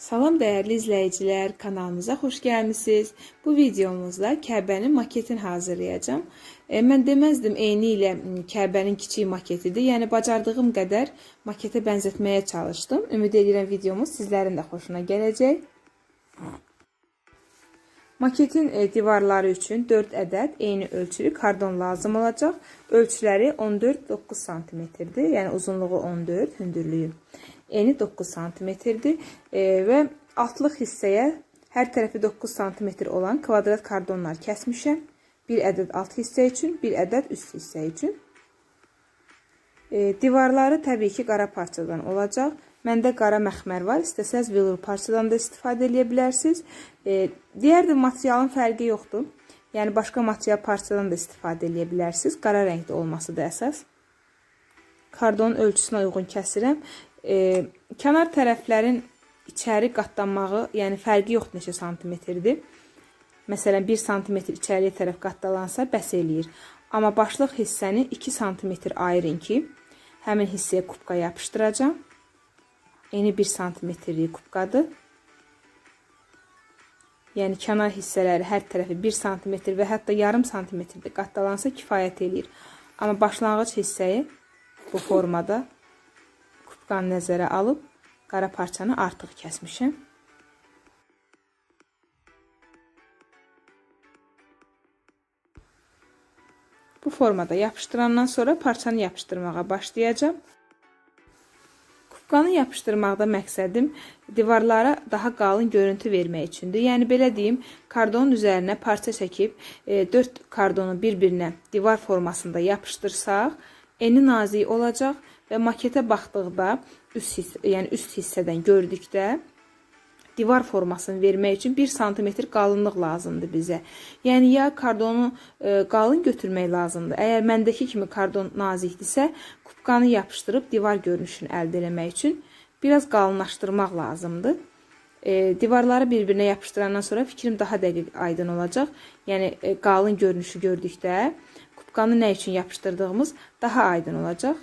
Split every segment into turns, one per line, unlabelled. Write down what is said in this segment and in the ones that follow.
Salam dəyərli izləyicilər, kanalımıza xoş gəlmisiniz. Bu videomuzda Kəbənin maketini hazırlayacağım. Mən deməzdim eyni ilə Kəbənin kiçik maketidir. Yəni bacardığım qədər maketə bənzətməyə çalışdım. Ümid edirəm videomuz sizlərin də xoşuna gələcək. Maketin divarları üçün 4 ədəd eyni ölçülü kardon lazım olacaq. Ölçüləri 14-9 cm-dir. Yəni uzunluğu 14, hündürlüyü eni 9 cm-dir və altlıq hissəyə hər tərəfi 9 cm olan kvadrat kardonlar kəsmişəm. Bir ədəd alt hissə üçün, bir ədəd üst hissə üçün. Divarları təbii ki qara parçadan olacaq. Məndə qara məxmər var. İstəsəz velur parçadan da istifadə edə bilərsiniz. Digər materialın fərqi yoxdur. Yəni başqa material parçadan da istifadə edə bilərsiniz. Qara rəngdə olması da əsas. Kardonun ölçüsünə uyğun kəsirəm. Kənar tərəflərin içəri qatlanmağı, yəni fərqi yoxdur neçə santimetrdir. Məsələn 1 cm içəriyə tərəf qatlansa bəs eləyir. Amma başlıq hissəni 2 cm ayırın ki, həmin hissəyə kubka yapışdıracağım. Eni 1 cm-lik kubkadır. Yəni kənar hissələri hər tərəfi 1 cm və hətta yarım santimetrdə qatlansa kifayət eləyir. Amma başlanğıc hissəyi bu formada kubkanı nəzərə alıb qara parçanı artıq kəsmişəm. Bu formada yapışdırandan sonra parçanı yapışdırmağa başlayacağım. Kubkanı yapışdırmaqda məqsədim divarlara daha qalın görüntü vermək üçündür. Yəni belə deyim, kardonun üzərinə parça çəkib 4 kardonu bir-birinə divar formasında yapışdırsaq, eni nazik olacaq və maketə baxdıqda üst hissədən gördükdə divar formasını vermək üçün 1 cm qalınlıq lazımdır bizə. Yəni ya kardonu qalın götürmək lazımdır. Əgər məndəki kimi kardon nazikdirsə, kubkanı yapışdırıb divar görünüşünü əldə etmək üçün biraz qalınlaşdırmaq lazımdır. Divarları bir-birinə yapışdırandan sonra fikrim daha dəqiq aydın olacaq. Yəni qalın görünüşü gördükdə kubkanı nə üçün yapışdırdığımız daha aydın olacaq.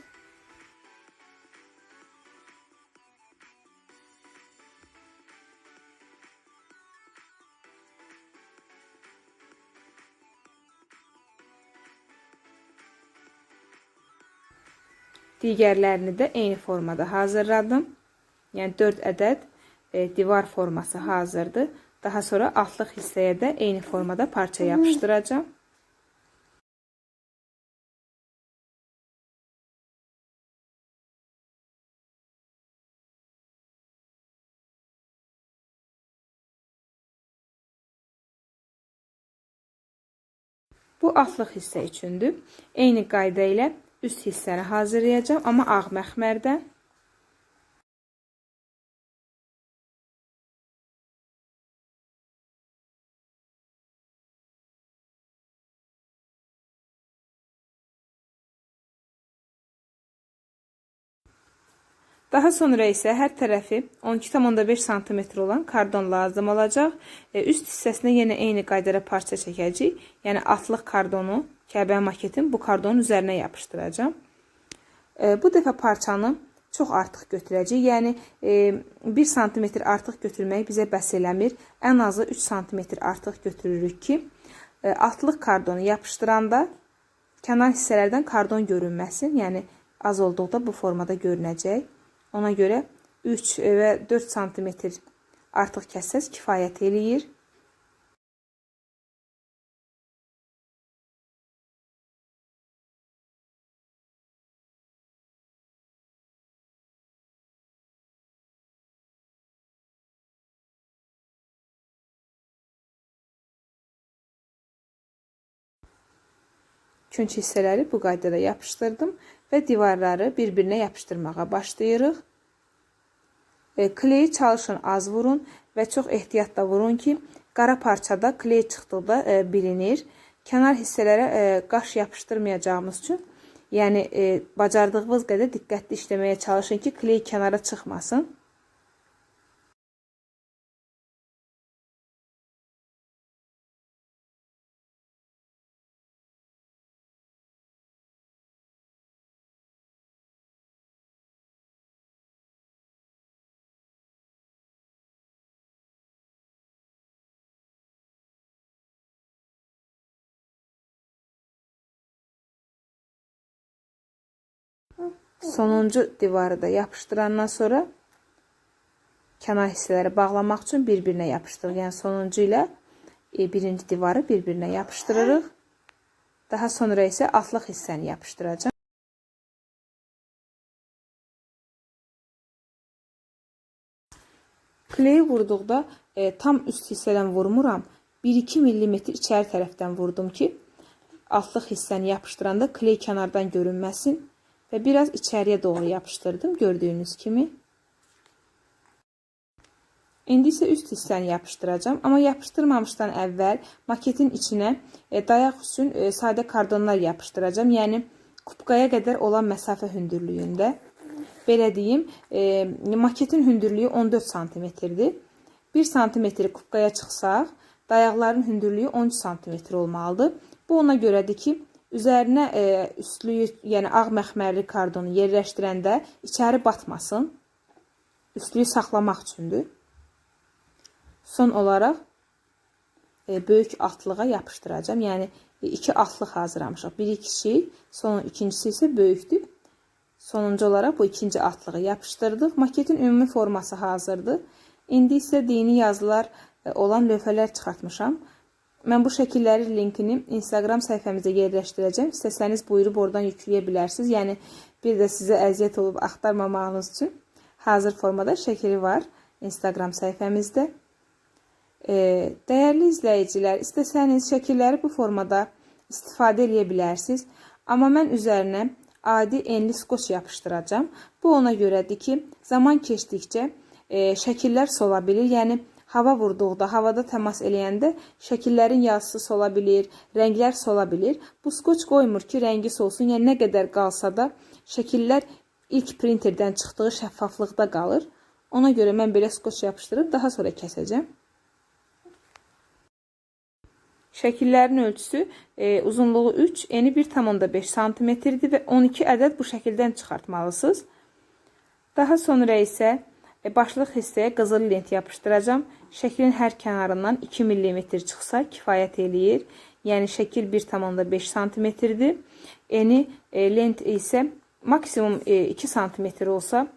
Digərlərini də eyni formada hazırladım. Yəni 4 ədəd divar forması hazırdır. Daha sonra altlıq hissəyə də eyni formada parça yapışdıracağım. Bu altlıq hissə üçündür. Eyni qayda ilə üst hissəni hazırlayacağım, amma ağ məxmərdən. Daha sonra isə hər tərəfi 12,5 cm olan kardon lazım olacaq. Üst hissəsinə yenə eyni qaydada parça çəkəcəyik. Yəni altlıq kardonu, Kəbə maketin bu kardonun üzərinə yapışdıracağım. Bu dəfə parçanı çox artıq götürəcəyik. Yəni 1 cm artıq götürmək bizə bəs eləmir. Ən azı 3 cm artıq götürürük ki, altlıq kardonu yapışdıranda kənar hissələrdən kardon görünməsin. Yəni az olduqda bu formada görünəcək. Ona görə 3 və 4 cm artıq kəssəz kifayət eləyir. Künc hissələri bu qaydada yapışdırdım və divarları bir-birinə yapışdırmağa başlayırıq. Kleyi çalışın az vurun və çox ehtiyatla vurun ki, qara parçada kley çıxdıqda bilinir. Kənar hissələrə qaş yapışdırmayacağımız üçün, yəni bacardığınız qədər diqqətli işləməyə çalışın ki, kley kənara çıxmasın. Sonuncu divarı da yapışdırandan sonra kənar hissələri bağlamaq üçün bir-birinə yapışdırırıq. Yəni sonuncu ilə birinci divarı bir-birinə yapışdırırıq. Daha sonra isə altlıq hissəni yapışdıracağım. Kleyi vurduqda tam üst hissədən vurmuram. 1-2 mm içəri tərəfdən vurdum ki, altlıq hissəni yapışdıranda kley kənardan görünməsin və biraz içəriyə doğru yapışdırdım gördüyünüz kimi. İndi isə üst hissəni yapışdıracağım. Amma yapışdırmamışdan əvvəl maketin içinə dayaq üçün sadə kardonlar yapışdıracağım. Yəni kubkaya qədər olan məsafə hündürlüyündə. Belə deyim, maketin hündürlüyü 14 cm-dir. 1 cm kubkaya çıxsaq, dayaqların hündürlüyü 13 cm olmalıdır. Bu ona görədir ki, üzərinə üstlüyü, yəni ağ məxmərli kardonu yerləşdirəndə içəri batmasın. Üstlüyü saxlamaq üçündür. Son olaraq böyük altlığa yapışdıracağım. Yəni 2 altlıq hazırlamışıq. Biri kiçik, sonra ikincisi isə böyükdür. Sonuncu olaraq bu ikinci altlığı yapışdırdıq. Maketin ümumi forması hazırdır. İndi isə dini yazılar olan lövhələr çıxartmışam. Mən bu şəkillərin linkini Instagram səhifəmizə yerləşdirəcəm. İstəsəniz buyurub oradan yükləyə bilərsiniz. Yəni bir də sizə əziyyət olub axtarmamağınız üçün hazır formada şəkili var Instagram səhifəmizdə. Dəyərli izləyicilər, istəsəniz şəkilləri bu formada istifadə edə bilərsiniz. Amma mən üzərinə adi enli skoç yapışdıracağım. Bu ona görədir ki, zaman keçdikcə şəkillər sola bilir. Yəni hava vurduqda, havada təmas eləyəndə şəkillərin yazısı sola bilir, rənglər sola bilir. Bu skoç qoymur ki, rəngi solsun. Yəni nə qədər qalsa da şəkillər ilk printerdən çıxdığı şəffaflıqda qalır. Ona görə mən belə skoç yapışdırıb daha sonra kəsəcəm. Şəkillərin ölçüsü uzunluğu 3, eni 1,5 cm-dir və 12 ədəd bu şəkildən çıxartmalısınız. Daha sonra isə başlıq hissəyə qızıl lent yapışdıracağım. Şəklin hər kənarından 2 mm çıxsa kifayət eləyir. Yəni şəkil 1,5 cm-dir. Eni lent isə maksimum 2 cm olsa,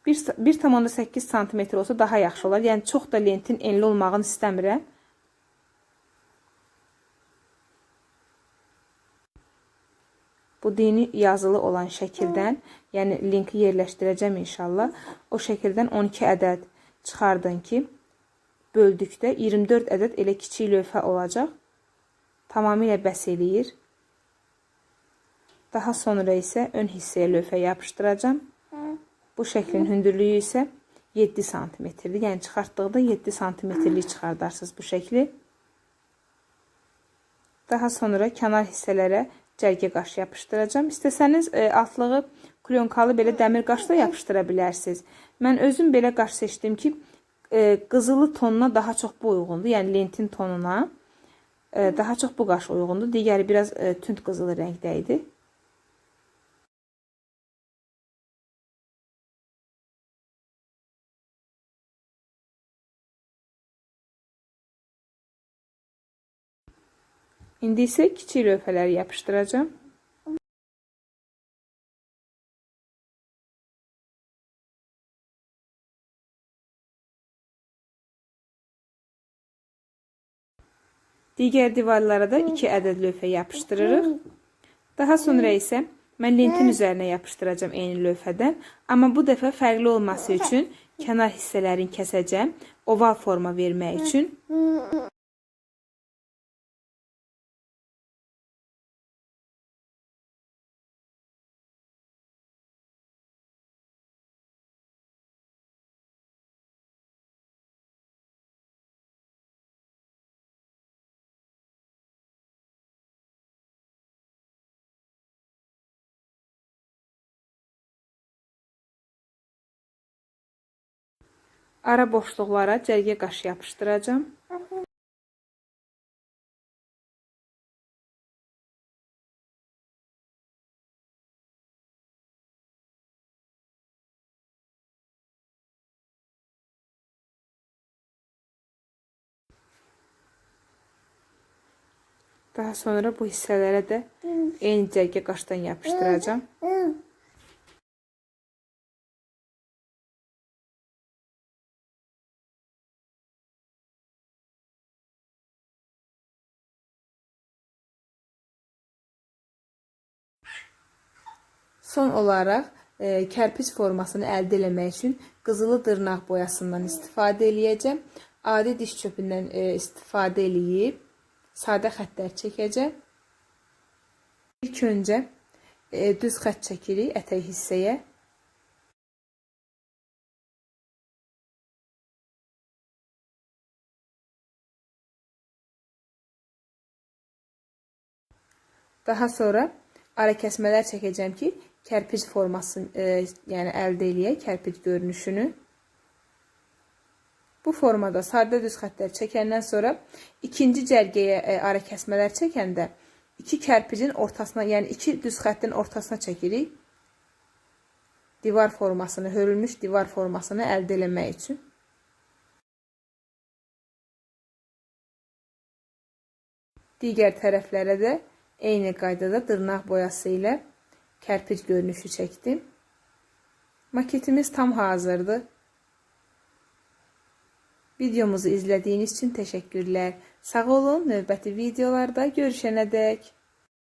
1,8 cm olsa daha yaxşı olar. Yəni çox da lentin enli olmağını istəmirəm. Bu dini yazılı olan şəkildən, yəni linki yerləşdirəcəm inşallah. O şəkildən 12 ədəd çıxardın ki, böldükdə 24 ədəd elə kiçik lövhə olacaq. Tamamilə bəs eləyir. Daha sonra isə ön hissəyə lövhə yapışdıracağım. Bu şəklin hündürlüyü isə 7 cm-dir. Yəni çıxartdıqda 7 cm-lik çıxardarsınız bu şəkli. Daha sonra kənar hissələrə cərgə qaş yapışdıracağım. İstəsəniz altlığı klyonkalı belə dəmir qaşla yapışdıra bilərsiniz. Mən özüm belə qaş seçdim ki, qızılı tonuna daha çox bu uyğundur. Yəni lentin tonuna daha çox bu qaş uyğundur. Digəri biraz tünd qızılı rəngdə idi. İndi isə kiçik lövhələri yapışdıracağım. Digər divarlara da 2 ədəd lövhə yapışdırırıq. Daha sonra isə mən lentin üzərinə yapışdıracağım eyni lövhədən. Amma bu dəfə fərqli olması üçün kənar hissələrini kəsəcəm. Oval forma vermək üçün. Ara boşluqlara cərgə qaş yapışdıracağım. Daha sonra bu hissələrə də eyni cərgə qaşdan yapışdıracağım. Son olaraq kərpic formasını əldə etmək üçün qızılı dırnaq boyasından istifadə eləyəcəm. Adi diş çöpündən istifadə eləyib sadə xəttlər çəkəcəm. İlk öncə düz xətt çəkirik ətək hissəyə. Daha sonra ara kəsmələr çəkəcəm ki, kərpic formasını yəni əldə eləyək, kərpic görünüşünü. Bu formada sadə düz xəttlər çəkəndən sonra ikinci cərgəyə ara kəsmələr çəkəndə iki kərpicin ortasına, yəni iki düz xəttin ortasına çəkirik. Divar formasını, hörülmüş divar formasını əldə etmək üçün. Digər tərəflərə də eyni qaydada dırnaq boyası ilə kərpic görünüşü çəkdim. Maketimiz tam hazırdır. Videomuzu izlədiyiniz üçün təşəkkürlər. Sağ olun, növbəti videolarda görüşənədək.